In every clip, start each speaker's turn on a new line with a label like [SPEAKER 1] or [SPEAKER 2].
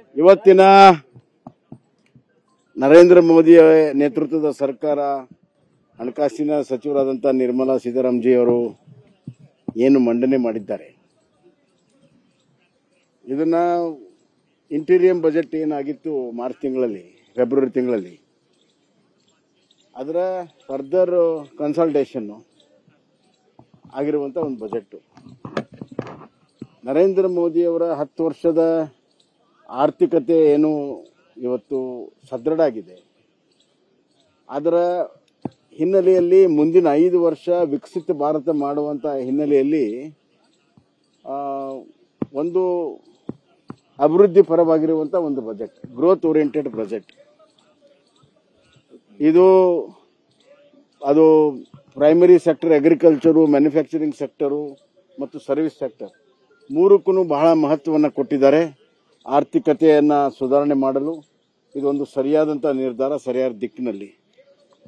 [SPEAKER 1] ಇವತ್ತಿನ ನರೇಂದ್ರ ಮೋದಿ ನೇತೃತ್ವದ ಸರ್ಕಾರ ಹಣಕಾಸಿನ ಸಚಿವರಾದಂಥ ನಿರ್ಮಲಾ ಸೀತಾರಾಮನ್ ಜಿ ಅವರು ಏನು ಮಂಡನೆ ಮಾಡಿದ್ದಾರೆ, ಇದನ್ನ ಇಂಟೀರಿಯಂ ಬಜೆಟ್ ಏನಾಗಿತ್ತು ಮಾರ್ಚ್ ತಿಂಗಳಲ್ಲಿ, ಫೆಬ್ರವರಿ ತಿಂಗಳಲ್ಲಿ, ಅದರ ಫರ್ದರ್ ಕನ್ಸಲ್ಟೇಷನ್ ಆಗಿರುವಂಥ ಒಂದು ಬಜೆಟ್. ನರೇಂದ್ರ ಮೋದಿ ಅವರ 10 ವರ್ಷದ ಆರ್ಥಿಕತೆ ಏನು ಇವತ್ತು ಸದೃಢ ಆಗಿದೆ, ಅದರ ಹಿನ್ನೆಲೆಯಲ್ಲಿ ಮುಂದಿನ 5 ವರ್ಷ ವಿಕಸಿತ ಭಾರತ ಮಾಡುವಂತ ಹಿನ್ನೆಲೆಯಲ್ಲಿ ಒಂದು ಅಭಿವೃದ್ಧಿ ಪರವಾಗಿರುವಂತ ಒಂದು ಬಜೆಟ್, ಗ್ರೋತ್ ಓರಿಯೆಂಟೆಡ್ ಬಜೆಟ್ ಇದು. ಅದು primary sector, agriculture, manufacturing sector ಮತ್ತು ಸರ್ವಿಸ್ ಸೆಕ್ಟರ್ ಮೂರಕ್ಕೂ ಬಹಳ ಮಹತ್ವವನ್ನು ಕೊಟ್ಟಿದ್ದಾರೆ. ಆರ್ಥಿಕತೆಯನ್ನು ಸುಧಾರಣೆ ಮಾಡಲು ಇದೊಂದು ಸರಿಯಾದಂಥ ನಿರ್ಧಾರ, ಸರಿಯಾದ ದಿಕ್ಕಿನಲ್ಲಿ.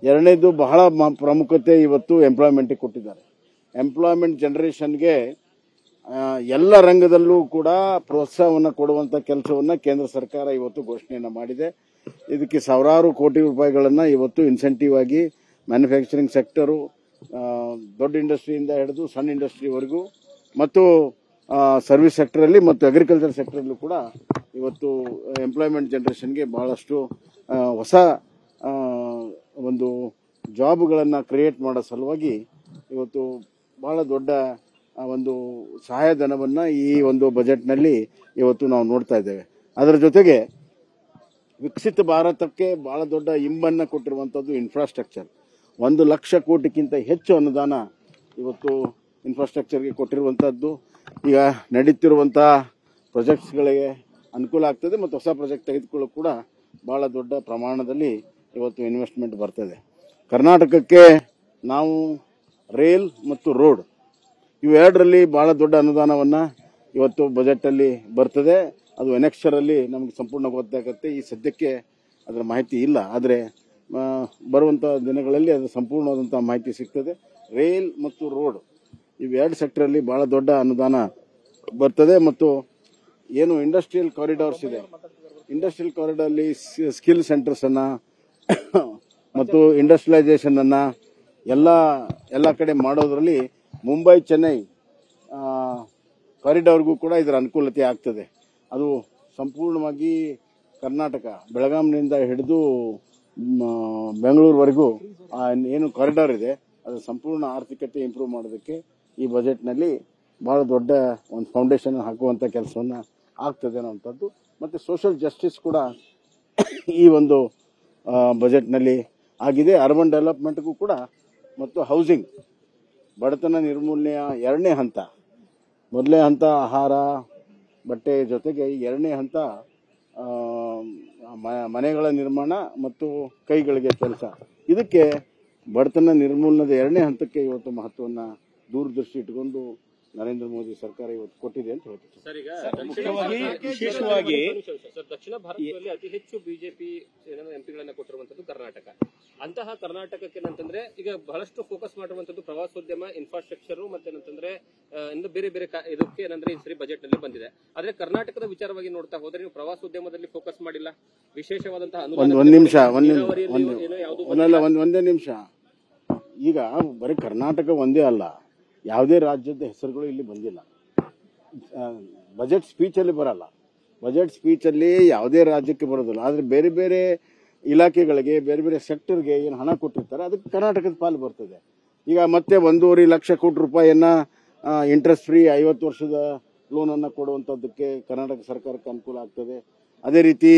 [SPEAKER 1] ಎರಡನೇದು ಬಹಳ ಪ್ರಾಮುಖ್ಯತೆ ಇವತ್ತು ಎಂಪ್ಲಾಯ್ಮೆಂಟ್ಗೆ ಕೊಟ್ಟಿದ್ದಾರೆ. ಎಂಪ್ಲಾಯ್ಮೆಂಟ್ ಜನರೇಷನ್ಗೆ ಎಲ್ಲ ರಂಗದಲ್ಲೂ ಕೂಡ ಪ್ರೋತ್ಸಾಹವನ್ನು ಕೊಡುವಂಥ ಕೆಲಸವನ್ನು ಕೇಂದ್ರ ಸರ್ಕಾರ ಇವತ್ತು ಘೋಷಣೆಯನ್ನು ಮಾಡಿದೆ. ಇದಕ್ಕೆ ಸಾವಿರಾರು ಕೋಟಿ ರೂಪಾಯಿಗಳನ್ನು ಇವತ್ತು ಇನ್ಸೆಂಟಿವ್ ಆಗಿ ಮ್ಯಾನುಫ್ಯಾಕ್ಚರಿಂಗ್ ಸೆಕ್ಟರು, ದೊಡ್ಡ ಇಂಡಸ್ಟ್ರಿಯಿಂದ ಹಿಡಿದು ಸಣ್ಣ ಇಂಡಸ್ಟ್ರಿವರೆಗೂ ಮತ್ತು ಸರ್ವಿಸ್ ಸೆಕ್ಟರಲ್ಲಿ ಮತ್ತು ಅಗ್ರಿಕಲ್ಚರ್ ಸೆಕ್ಟರಲ್ಲೂ ಕೂಡ ಇವತ್ತು ಎಂಪ್ಲಾಯ್ಮೆಂಟ್ ಜನರೇಷನ್ಗೆ ಬಹಳಷ್ಟು ಹೊಸ ಒಂದು ಜಾಬ್ಗಳನ್ನು ಕ್ರಿಯೇಟ್ ಮಾಡೋ ಸಲುವಾಗಿ ಇವತ್ತು ಬಹಳ ದೊಡ್ಡ ಒಂದು ಸಹಾಯಧನವನ್ನು ಈ ಒಂದು ಬಜೆಟ್ನಲ್ಲಿ ಇವತ್ತು ನಾವು ನೋಡ್ತಾ ಇದ್ದೇವೆ. ಅದರ ಜೊತೆಗೆ ವಿಕಸಿತ ಭಾರತಕ್ಕೆ ಬಹಳ ದೊಡ್ಡ ಇಂಬನ್ನು ಕೊಟ್ಟಿರುವಂಥದ್ದು ಇನ್ಫ್ರಾಸ್ಟ್ರಕ್ಚರ್. 1 ಲಕ್ಷ ಕೋಟಿಗಿಂತ ಹೆಚ್ಚು ಅನುದಾನ ಇವತ್ತು ಇನ್ಫ್ರಾಸ್ಟ್ರಕ್ಚರ್ಗೆ ಕೊಟ್ಟಿರುವಂಥದ್ದು. ಈಗ ನಡೀತಿರುವಂಥ ಪ್ರಾಜೆಕ್ಟ್ಸ್ಗಳಿಗೆ ಅನುಕೂಲ ಆಗ್ತದೆ ಮತ್ತು ಹೊಸ ಪ್ರಾಜೆಕ್ಟ್ ತೆಗೆದುಕೊಳ್ಳೋಕೆ ಕೂಡ ಬಹಳ ದೊಡ್ಡ ಪ್ರಮಾಣದಲ್ಲಿ ಇವತ್ತು ಇನ್ವೆಸ್ಟ್ಮೆಂಟ್ ಬರ್ತದೆ. ಕರ್ನಾಟಕಕ್ಕೆ ನಾವು ರೈಲ್ ಮತ್ತು ರೋಡ್ ಇವೆರಡರಲ್ಲಿ ಬಹಳ ದೊಡ್ಡ ಅನುದಾನವನ್ನು ಇವತ್ತು ಬಜೆಟಲ್ಲಿ ಬರ್ತದೆ. ಅದು ಎನೆಕ್ಸ್ಚರಲ್ಲಿ ನಮಗೆ ಸಂಪೂರ್ಣ ಗೊತ್ತಾಗುತ್ತೆ. ಈ ಸದ್ಯಕ್ಕೆ ಅದರ ಮಾಹಿತಿ ಇಲ್ಲ, ಆದರೆ ಬರುವಂಥ ದಿನಗಳಲ್ಲಿ ಅದರ ಸಂಪೂರ್ಣವಾದಂಥ ಮಾಹಿತಿ ಸಿಗ್ತದೆ. ರೈಲ್ ಮತ್ತು ರೋಡ್ ಇವೆರಡು ಸೆಕ್ಟರಲ್ಲಿ ಬಹಳ ದೊಡ್ಡ ಅನುದಾನ ಬರ್ತದೆ. ಮತ್ತು ಏನು ಇಂಡಸ್ಟ್ರಿಯಲ್ ಕಾರಿಡಾರ್ಸ್ ಇದೆ, ಇಂಡಸ್ಟ್ರಿಯಲ್ ಕಾರಿಡಾರ್ಲಿ ಸ್ಕಿಲ್ ಸೆಂಟರ್ಸನ್ನು ಮತ್ತು ಇಂಡಸ್ಟ್ರಿಯಲೈಸೇಷನನ್ನು ಎಲ್ಲ ಕಡೆ ಮಾಡೋದ್ರಲ್ಲಿ ಮುಂಬೈ ಚೆನ್ನೈ ಕಾರಿಡಾರ್ಗೂ ಕೂಡ ಇದರ ಅನುಕೂಲತೆ ಆಗ್ತದೆ. ಅದು ಸಂಪೂರ್ಣವಾಗಿ ಕರ್ನಾಟಕ ಬೆಳಗಾಂನಿಂದ ಹಿಡಿದು ಬೆಂಗಳೂರುವರೆಗೂ ಏನು ಕಾರಿಡಾರ್ ಇದೆ ಅದು ಸಂಪೂರ್ಣ ಆರ್ಥಿಕತೆ ಇಂಪ್ರೂವ್ ಮಾಡೋದಕ್ಕೆ ಈ ಬಜೆಟ್ನಲ್ಲಿ ಬಹಳ ದೊಡ್ಡ ಒಂದು ಫೌಂಡೇಶನ್ ಹಾಕುವಂಥ ಕೆಲಸವನ್ನು ಆಗ್ತದೆ ಅನ್ನೋಂಥದ್ದು. ಮತ್ತು ಸೋಷಿಯಲ್ ಜಸ್ಟಿಸ್ ಕೂಡ ಈ ಒಂದು ಬಜೆಟ್ನಲ್ಲಿ ಆಗಿದೆ. ಅರ್ಬನ್ ಡೆವಲಪ್ಮೆಂಟ್ಗೂ ಕೂಡ ಮತ್ತು ಹೌಸಿಂಗ್, ಬಡತನ ನಿರ್ಮೂಲನೆಯ 2ನೇ ಹಂತ, ಮೊದಲನೇ ಹಂತ ಆಹಾರ ಬಟ್ಟೆ ಜೊತೆಗೆ 2ನೇ ಹಂತ ಮನೆಗಳ ನಿರ್ಮಾಣ ಮತ್ತು ಕೈಗಳಿಗೆ ಕೆಲಸ. ಇದಕ್ಕೆ ಬಡತನ ನಿರ್ಮೂಲನದ 2ನೇ ಹಂತಕ್ಕೆ ಇವತ್ತು ಮಹತ್ವವನ್ನು ದೂರದೃಷ್ಟಿ ಇಟ್ಟುಕೊಂಡು ನರೇಂದ್ರ ಮೋದಿ ಸರ್ಕಾರ ಇವತ್ತು ಕೊಟ್ಟಿದೆ ಅಂತ ಹೇಳ್ತೀವಿ.
[SPEAKER 2] ಸರ್, ಈಗ ವಿಶೇಷವಾಗಿ ದಕ್ಷಿಣ ಭಾರತದಲ್ಲಿ ಅತಿ ಹೆಚ್ಚು ಬಿಜೆಪಿ ಎಂಪಿಗಳನ್ನ ಕೊಟ್ಟಿರುವಂತದ್ದು ಕರ್ನಾಟಕ. ಅಂತಹ ಕರ್ನಾಟಕಕ್ಕೆ ಏನಂತಂದ್ರೆ ಈಗ ಬಹಳಷ್ಟು ಫೋಕಸ್ ಮಾಡಿರುವಂತದ್ದು ಪ್ರವಾಸೋದ್ಯಮ, ಇನ್ಫ್ರಾಸ್ಟ್ರಕ್ಚರ್ ಮತ್ತೆ ಇನ್ನು ಬೇರೆ ಬೇರೆ ಇದಕ್ಕೆ ಏನಂದ್ರೆ ಈ ಸರಿ ಬಜೆಟ್ ನಲ್ಲಿ ಬಂದಿದೆ. ಆದ್ರೆ ಕರ್ನಾಟಕದ ವಿಚಾರವಾಗಿ ನೋಡ್ತಾ ಹೋದ್ರೆ ನೀವು ಪ್ರವಾಸೋದ್ಯಮದಲ್ಲಿ ಫೋಕಸ್ ಮಾಡಿಲ್ಲ, ವಿಶೇಷವಾದಂತಹ
[SPEAKER 1] ಒಂದೇ ನಿಮಿಷ. ಈಗ ಬರೀ ಕರ್ನಾಟಕ ಒಂದೇ ಅಲ್ಲ, ಯಾವುದೇ ರಾಜ್ಯದ ಹೆಸರುಗಳು ಇಲ್ಲಿ ಬಂದಿಲ್ಲ. ಬಜೆಟ್ ಸ್ಪೀಚಲ್ಲಿ ಬರಲ್ಲ, ಬಜೆಟ್ ಸ್ಪೀಚಲ್ಲಿ ಯಾವುದೇ ರಾಜ್ಯಕ್ಕೆ ಬರೋದಿಲ್ಲ. ಆದರೆ ಬೇರೆ ಬೇರೆ ಇಲಾಖೆಗಳಿಗೆ, ಬೇರೆ ಬೇರೆ ಸೆಕ್ಟರ್ಗೆ ಏನು ಹಣ ಕೊಟ್ಟಿರ್ತಾರೆ ಅದಕ್ಕೆ ಕರ್ನಾಟಕದ ಪಾಲು ಬರ್ತದೆ. ಈಗ ಮತ್ತೆ 1.5 ಲಕ್ಷ ಕೋಟಿ ರೂಪಾಯಿಯನ್ನ ಇಂಟ್ರೆಸ್ಟ್ ಫ್ರೀ 50 ವರ್ಷದ ಲೋನನ್ನು ಕೊಡುವಂಥದ್ದಕ್ಕೆ ಕರ್ನಾಟಕ ಸರ್ಕಾರಕ್ಕೆ ಅನುಕೂಲ ಆಗ್ತದೆ. ಅದೇ ರೀತಿ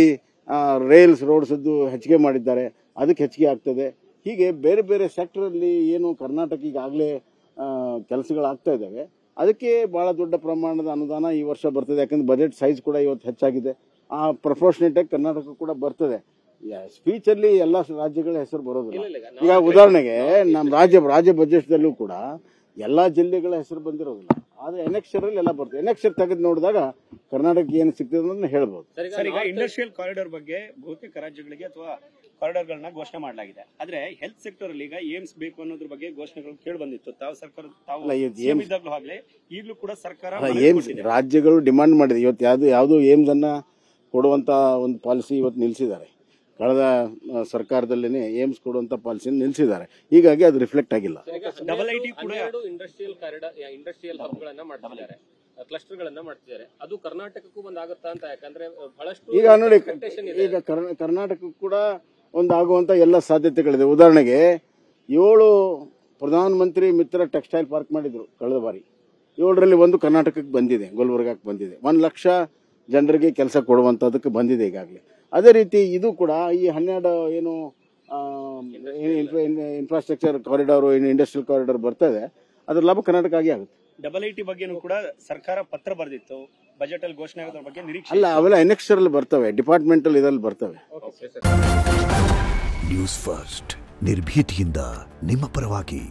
[SPEAKER 1] ರೈಲ್ಸ್, ರೋಡ್ಸದ್ದು ಹೆಚ್ಚಿಗೆ ಮಾಡಿದ್ದಾರೆ, ಅದಕ್ಕೆ ಹೆಚ್ಚಿಗೆ ಆಗ್ತದೆ. ಹೀಗೆ ಬೇರೆ ಬೇರೆ ಸೆಕ್ಟರಲ್ಲಿ ಏನು ಕರ್ನಾಟಕ ಈಗಾಗಲೇ ಕೆಲಸಗಳಾಗ್ತಾ ಇದ್ದಾವೆ, ಅದಕ್ಕೆ ಬಹಳ ದೊಡ್ಡ ಪ್ರಮಾಣದ ಅನುದಾನ ಈ ವರ್ಷ ಬರ್ತದೆ. ಯಾಕಂದ್ರೆ ಬಜೆಟ್ ಸೈಜ್ ಕೂಡ ಇವತ್ತು ಹೆಚ್ಚಾಗಿದೆ. ಆ ಪ್ರಪೋರ್ಷನೇಟ್ ಆಗಿ ಕರ್ನಾಟಕ ಕೂಡ ಬರ್ತದೆ. ಸ್ಪೀಚಲ್ಲಿ ಎಲ್ಲ ರಾಜ್ಯಗಳ ಹೆಸರು ಬರೋದಿಲ್ಲ. ಈಗ ಉದಾಹರಣೆಗೆ ನಮ್ಮ ರಾಜ್ಯ ಬಜೆಟ್ದಲ್ಲೂ ಕೂಡ ಎಲ್ಲಾ ಜಿಲ್ಲೆಗಳ ಹೆಸರು ಬಂದಿರೋದಿಲ್ಲ, ಆದ್ರೆ ಎನೆಕ್ಸ್ಚರಲ್ಲಿ ಎಲ್ಲ ಬರ್ತದೆ. ಎನೆಕ್ಸ್ಚರ್ ತೆಗೆದು ನೋಡಿದಾಗ ಕರ್ನಾಟಕ ಏನು ಸಿಗ್ತದೆ ಅನ್ನೋದನ್ನ ಹೇಳ್ಬೋದು.
[SPEAKER 3] ಸರ್, ಈಗ ಇಂಡಸ್ಟ್ರಿಯಲ್ ಕಾರಿಡಾರ್ ಬಗ್ಗೆ ಬಹುತೇಕ ರಾಜ್ಯಗಳಿಗೆ ಅಥವಾ ಕಾರಿಡಾರ್ಗಳನ್ನ ಘೋಷಣೆ ಮಾಡಲಾಗಿದೆ. ಆದ್ರೆ ಹೆಲ್ತ್ ಸೆಕ್ಟರ್ ಅಲ್ಲಿ ಈಗ ಏಮ್ಸ್ ಬೇಕು ಅನ್ನೋದ್ರ ಬಗ್ಗೆ ಘೋಷಣೆಗಳು ಕೇಳಿ ಬಂದಿತ್ತು. ಆಗ್ಲೇ ಈಗಲೂ ಕೂಡ ಸರ್ಕಾರ
[SPEAKER 1] ಏಮ್ಸ್ ರಾಜ್ಯಗಳು ಡಿಮಾಂಡ್ ಮಾಡಿದೆ. ಇವತ್ತು ಯಾವುದು ಏಮ್ಸ್ ಅನ್ನ ಕೊಡುವಂಥ ಒಂದು ಪಾಲಿಸಿ ಇವತ್ತು ನಿಲ್ಲಿಸಿದ್ದಾರೆ. ಕಳೆದ ಸರ್ಕಾರದಲ್ಲೇ ಏಮ್ಸ್ ಕೊಡುವಂಥ ಪಾಲಿಸಿ ನಿಲ್ಲಿಸಿದ್ದಾರೆ. ಹೀಗಾಗಿ ಅದು ರಿಫ್ಲೆಕ್ಟ್ ಆಗಿಲ್ಲ.
[SPEAKER 2] ಇಂಡಸ್ಟ್ರಿಯಲ್ ಹಬ್ಗಳನ್ನ ಮಾಡ್ತಿದ್ದಾರೆ, ಕ್ಲಸ್ಟರ್ ಗಳನ್ನ ಮಾಡ್ತಿದ್ದಾರೆ. ಅದು ಕರ್ನಾಟಕಕ್ಕೂ ಒಂದಾಗುತ್ತಾ ಅಂತ, ಯಾಕಂದ್ರೆ ಬಹಳಷ್ಟು
[SPEAKER 1] ಈಗ ನೋಡಿ, ಈಗ ಕರ್ನಾಟಕಕ್ಕೂ ಕೂಡ ಒಂದಾಗುವಂತ ಎಲ್ಲ ಸಾಧ್ಯತೆಗಳಿದೆ. ಉದಾಹರಣೆಗೆ 7 ಪ್ರಧಾನಮಂತ್ರಿ ಮಿತ್ರ ಟೆಕ್ಸ್ಟೈಲ್ ಪಾರ್ಕ್ ಮಾಡಿದ್ರು ಕಳೆದ ಬಾರಿ. 7ರಲ್ಲಿ 1 ಕರ್ನಾಟಕಕ್ಕೆ ಬಂದಿದೆ, ಗುಲ್ಬರ್ಗಕ್ಕೆ ಬಂದಿದೆ. 1 ಲಕ್ಷ ಜನರಿಗೆ ಕೆಲಸ ಕೊಡುವಂತದಕ್ಕೆ ಬಂದಿದೆ ಈಗಾಗಲೇ. ಅದೇ ರೀತಿ ಇದು ಕೂಡ ಈ 12 ಏನು ಇನ್ಫ್ರಾಸ್ಟ್ರಕ್ಚರ್ ಕಾರಿಡಾರ್, ಇಂಡಸ್ಟ್ರಿಯಲ್ ಕಾರಿಡಾರ್ ಬರ್ತದೆ, ಅದರ ಲಾಭ ಕರ್ನಾಟಕ ಆಗಿ ಆಗುತ್ತೆ.
[SPEAKER 3] AA ಬಗ್ಗೆನೂ ಕೂಡ ಸರ್ಕಾರ ಪತ್ರ ಬರೆದಿತ್ತು, ಬಜೆಟ್ ಅಲ್ಲಿ ಘೋಷಣೆ ಆಗೋದ್ರ ಬಗ್ಗೆ ನಿರೀಕ್ಷೆ
[SPEAKER 1] ಅಲ್ಲ, ಅವೆಲ್ಲ ಎನೆಕ್ಸ್ಚರ್ ಅಲ್ಲಿ ಬರ್ತವೆ, ಡಿಪಾರ್ಟ್ಮೆಂಟಲ್ ಇದರಲ್ಲಿ ಬರ್ತವೆ.
[SPEAKER 4] ನ್ಯೂಸ್ ಫಸ್ಟ್ ನಿರ್ಭೀತಿಯಿಂದ ನಿಮ್ಮ ಪರವಾಗಿ.